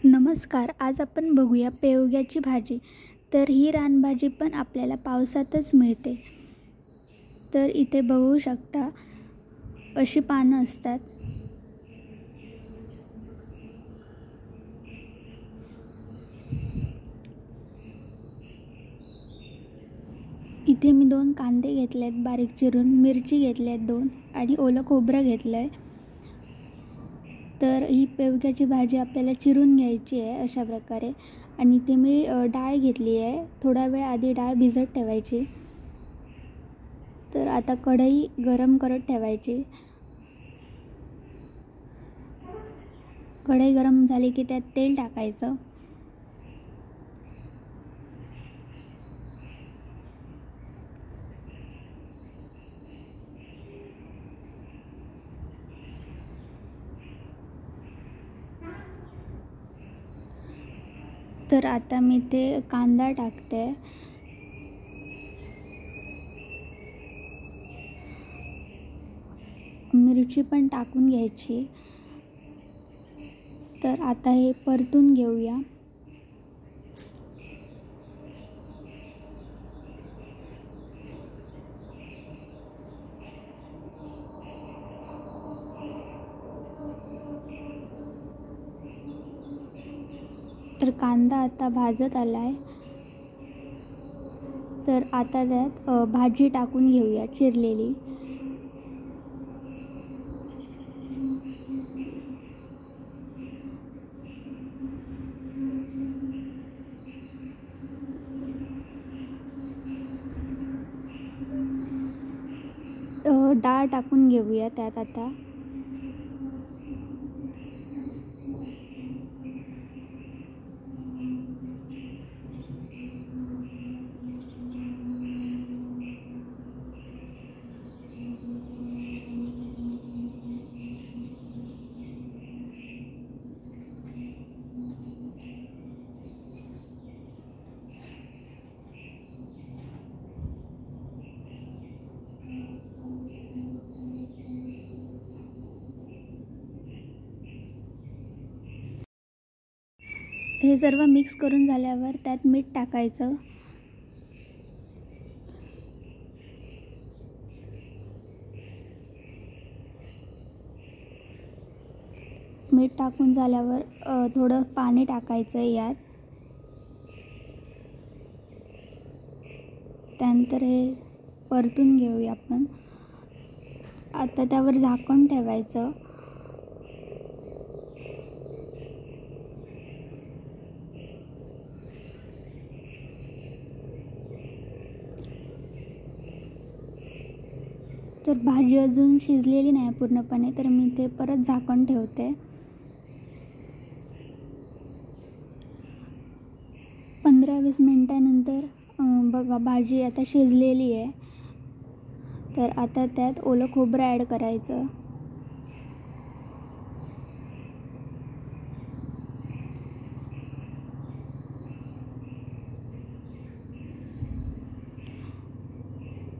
नमस्कार. आज आपण बघूया पेवग्याची भाजी. तर ही रानभाजी पण आपल्याला पावसातच मिळते. तर इथे बघू शकता अशी पानं असतात. इथे मी 2 कांदे घेतले आहेत बारीक चिरून, मिरची घेतली आहेत 2 आणि ओलं खोबरं घेतलं आहे. तर ही पेवग्याची भाजी आपल्याला चिरून घ्यायची आहे अशा प्रकारे. आणि इथे मी डाळ घेतली आहे. थोडा वेळ आधी डाळ भिजत ठेवायची. तर आता कढई गरम करत ठेवायची. कढई गरम झाली की त्यात तेल टाकायचं. तर आता मी ते कांदा टाकते. मिरची पण टाकून घ्यायची. तर आता हे परतून घेऊया. तर कांदा आता भाजत आला आहे. तर आता त्यात भाजी टाकून घेऊया चिरलेली. डाळ टाकून घेऊया त्यात आता. हे सर्व मिक्स करून झाल्यावर त्यात मीठ टाकायचं. मीठ टाकून झाल्यावर थोडं पाणी टाकायचं यात. त्यानंतर हे परतून घेऊया आपण. आता त्यावर झाकण ठेवायचं. तर भाजी अजून शिजलेली नाही पूर्णपणे, तर मी ते परत झाकण ठेवते. 15-20 मिनिटांनंतर बघा भाजी आता शिजलेली आहे. तर आता त्यात ओलं खोबरं ॲड करायचं.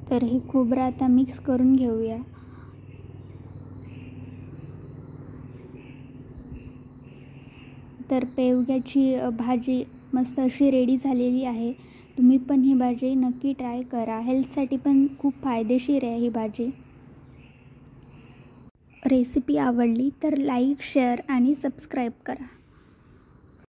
तर हे खोबरं आता मिक्स करून घेऊया. तर पेवग्याची भाजी मस्त अशी रेडी झालेली आहे. तुम्ही पण ही भाजी नक्की ट्राय करा. हेल्थसाठी पण खूप फायदेशीर आहे ही भाजी. रेसिपी आवडली तर लाईक, शेअर आणि सबस्क्राईब करा.